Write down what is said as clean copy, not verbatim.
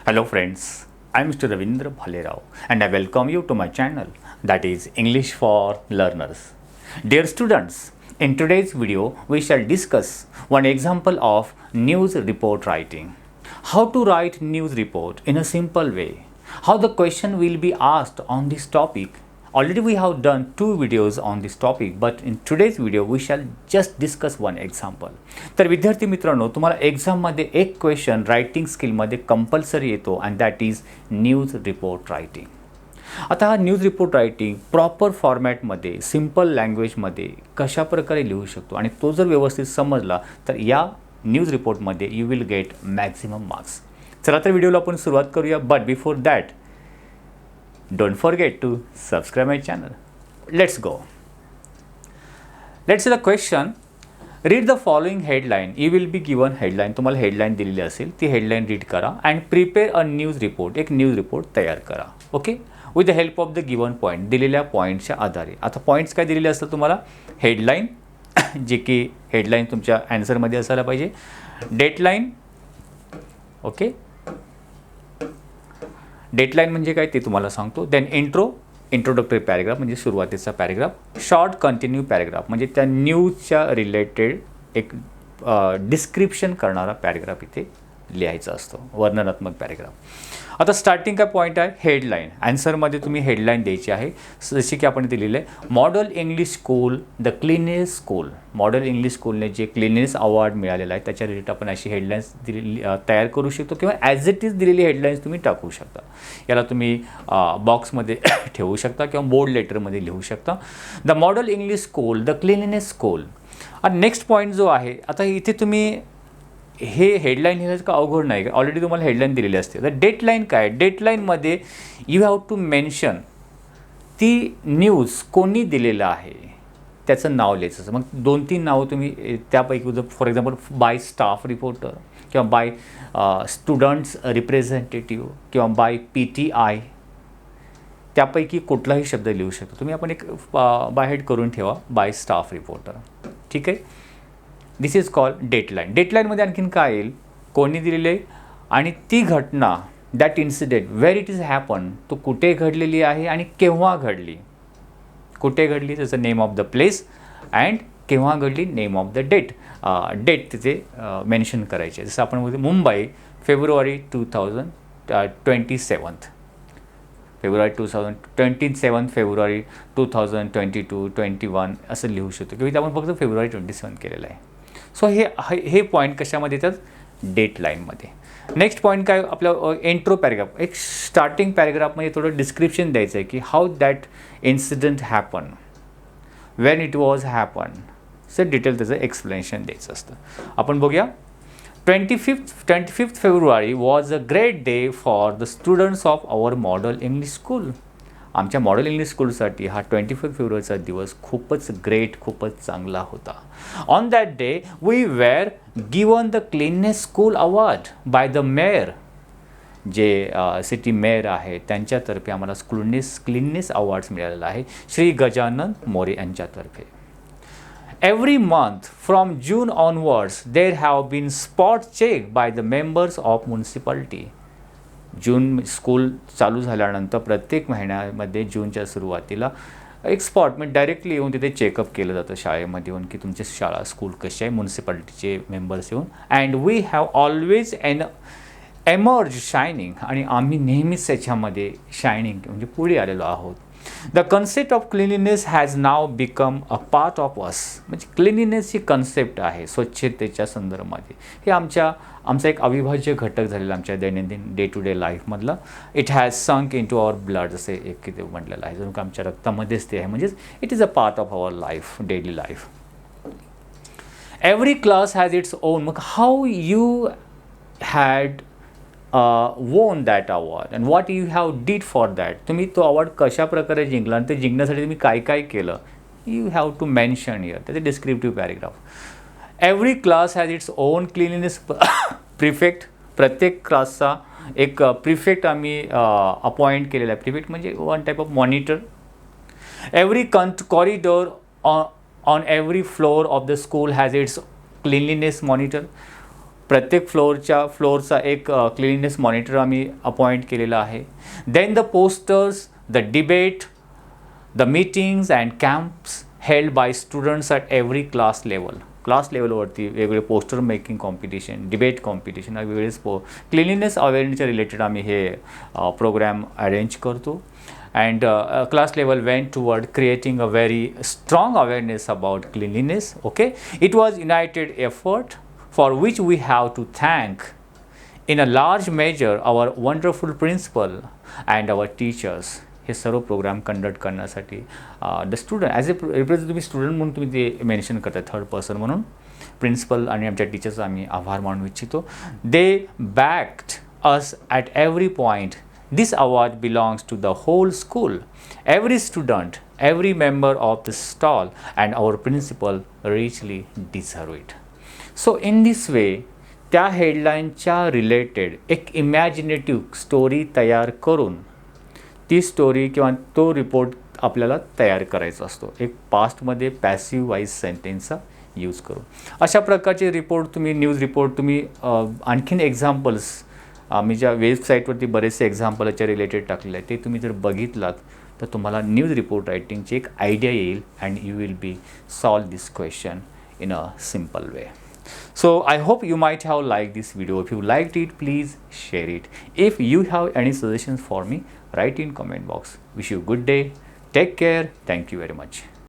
Hello friends, I am Mr. Ravindra Bhalerao and I welcome you to my channel, that is English for Learners. Dear students, in today's video we shall discuss one example of news report writing. How to write news report in a simple way. How the question will be asked on this topic. Already we have done 2 videos on this topic, but in today's video we shall just discuss one example. तर विद्यार्थी मित्रांनो, तुम्हाला एक्झाममध्ये एक question writing स्किलमध्ये compulsory येतो आणि that is news report writing. आता हा न्यूज रिपोर्ट रायटिंग प्रॉपर फॉर्मॅटमध्ये सिम्पल लँग्वेजमध्ये कशा प्रकारे लिहू शकतो आणि तो जर व्यवस्थित समजला तर या न्यूज रिपोर्टमध्ये you will get maximum marks. चला तर व्हिडिओला आपण सुरुवात करूया, but before that don't forget to subscribe my channel. Let's go. Let's see the question. Read the following headline. You will be given headline. तुम्हाला हेडलाईन दिलेली असेल, ती हेडलाईन रीड करा and prepare a news report. एक news report तयार करा. Okay, with the help of the given point. दिलेल्या पॉईंटच्या आधारे. आता पॉईंट्स काय दिलेले असतात तुम्हाला? हेडलाईन, जे की हेडलाईन तुमच्या आन्सरमध्ये असायला पाहिजे. डेटलाईन, ओके, डेटलाईन म्हणजे काय ते तुम्हाला सांगतो. देन इंट्रोडक्टरी पॅरेग्राफ म्हणजे सुरुवातीचा पॅरेग्राफ. शॉर्ट कंटिन्यू पॅरेग्राफ म्हणजे त्या न्यूजच्या रिलेटेड एक डिस्क्रिप्शन करणारा पॅरेग्राफ इथे लिहायचा असतो, वर्णनात्मक पॅरेग्राफ. आता स्टार्टिंग काय पॉईंट आहे? हेडलाईन. आन्सरमध्ये तुम्ही हेडलाईन द्यायची आहे, जशी की आपण दिलेलं आहे model English school the cleanliness school. Model English स्कूलने जे क्लिनेस अवॉर्ड मिळालेला आहे त्याच्या रिलेटेड आपण अशी हेडलाईन्स तयार करू शकतो किंवा ॲज इट इज दिलेली हेडलाईन्स तुम्ही टाकू शकता. याला तुम्ही बॉक्समध्ये ठेवू शकता किंवा बोर्ड लेटरमध्ये लिहू शकता. The model English school the cleanliness school. आणि नेक्स्ट पॉईंट जो आहे, आता इथे तुम्ही हे हेडलाईन लिहिण्याचं का अवघड नाही, ऑलरेडी तुम्हाला हेडलाईन दिलेली असते. तर डेटलाईन काय? डेटलाईनमध्ये यू हॅव टू मेन्शन ती न्यूज कोणी दिलेलं आहे त्याचं नाव लिहायचं. मग 2-3 नावं तुम्ही त्यापैकी, for example bye staff reporter किंवा बाय स्टुडंट्स रिप्रेझेंटेटिव्ह किंवा बाय PTI, त्यापैकी कुठलाही शब्द लिहू शकतो तुम्ही. आपण एक बाय हेड करून ठेवा, बाय स्टाफ रिपोर्टर. ठीक आहे, दिस इज कॉल्ड डेटलाईन. डेटलाईनमध्ये आणखीन काय येईल? कोणी दिलेले आणि ती घटना, that incident, where it is happen, तो कुठे घडलेली आहे आणि केव्हा घडली. कुठे घडली त्याचं name of the place and केव्हा घडली name of the date. Date तिथे मेन्शन करायचे. जसं आपण बोलतो मुंबई फेब्रुवारी 2027, फेब्रुवारी 27 फेब्रुवारी 2022-21 असं लिहू शकतो किंवा इथे आपण फक्त फेब्रुवारी 27 केलेलं आहे. सो हे पॉईंट कशामध्ये येतात? डेटलाईनमध्ये. नेक्स्ट पॉईंट काय? आपलं इंट्रो पॅरेग्राफ. एक स्टार्टिंग पॅरेग्राफमध्ये थोडं डिस्क्रिप्शन द्यायचं आहे की how that incident happen, Wien it was happen, sir detail त्याचं एक्सप्लेनेशन द्यायचं असतं. आपण बघूया. 25th February was a great day for the students of our model English school. आमच्या मॉडेल इंग्लिश स्कूलसाठी हा 25 फेब्रुवारीचा दिवस खूपच ग्रेट, खूपच चांगला होता. On that day we were given the cleanliness school award by the mayor. जे सिटी मेयर आहे त्यांच्यातर्फे आम्हाला क्लीननेस अवॉर्ड्स मिळालेला आहे, श्री गजानन मोरे यांच्यातर्फे. Every month from June onwards, there have been spot check by the members of municipality. June school चालू झाल्यानंतर प्रत्येक महिन्यामध्ये जूनच्या सुरुवातीला एक स्पॉट म्हणजे डायरेक्टली येऊन तिथे चेकअप केलं जातं शाळेमध्ये येऊन की तुमची शाळा स्कूल कशी आहे, म्युन्सिपाल्टीचे मेंबर्स येऊन. And we have always emerge shining. आणि आम्ही नेहमीच त्याच्यामध्ये शायनिंग म्हणजे पुढे आलेलो आहोत. The concept of cleanliness has now become a part of us. म्हणजे क्लिनिनेस ही कन्सेप्ट आहे स्वच्छतेच्या संदर्भामध्ये. हे आमचा एक अविभाज्य घटक झालेला आमच्या दैनंदिन डे टू डे लाईफमधला. It has sunk into our blood, असे एक म्हटलेलं आहे, जणू का आमच्या रक्तामध्येच ते आहे. म्हणजेच it is a part of our life, daily life. Every class has its own. मग how you had won that award and what you have did for that. तुम्ही तो अवॉर्ड कशा प्रकारे जिंकला आणि ते जिंकण्यासाठी तुम्ही काय काय केलं, you have to mention here. त्याचे descriptive paragraph. Every class has its own cleanliness prefect. प्रत्येक क्लासचा एक प्रिफेक्ट आम्ही अपॉइंट केलेला आहे. प्रिफेक्ट म्हणजे one type of monitor. Every corridor on every floor of the school has its cleanliness monitor. प्रत्येक फ्लोअरचा एक क्लिननेस मॉनिटर आम्ही अपॉइंट केलेला आहे. Then the posters, the debate, the meetings and camps held by students at every class लेवलवरती वेगवेगळे poster making competition, debate competition, वेगवेगळेच cleanliness अवेअरनेसच्या रिलेटेड आम्ही हे प्रोग्राम अरेंज करतो. And class level went toward creating a very strong awareness about cleanliness. Okay, it was united effort for which we have to thank in a large measure our wonderful principal and our teachers. हे सर्व programme conduct करण्यासाठी the student as A represent तुम्ही student म्हणून तुम्ही ते mention करता third person म्हणून. Principal आणि आमच्या टीचर्सचा आम्ही आभार मानू इच्छितो. They backed us at every point. This award belongs to the whole school, every student, every member of the stall, and our principal richly deserve it. So in this way, त्या हेडलाईनच्या related एक imaginative story तयार करून ती story किंवा तो report आपल्याला तयार करायचा असतो. एक पास्टमध्ये पॅसिव्ह वाईज सेंटेन्सचा यूज करून अशा प्रकारचे रिपोर्ट तुम्ही, न्यूज रिपोर्ट तुम्ही आणखीन एक्झाम्पल्स आम्ही ज्या वेबसाईटवरती बरेचसे एक्झाम्पल याच्या रिलेटेड टाकलेले आहे ते तुम्ही जर बघितलात तर तुम्हाला न्यूज रिपोर्ट रायटिंगची एक आयडिया येईल and you will be solve this question in a simple way. So I hope you might have liked this video. If you liked it, please share it. If you have any suggestions for me, write in comment box. Wish you a good day. Take care. Thank you very much.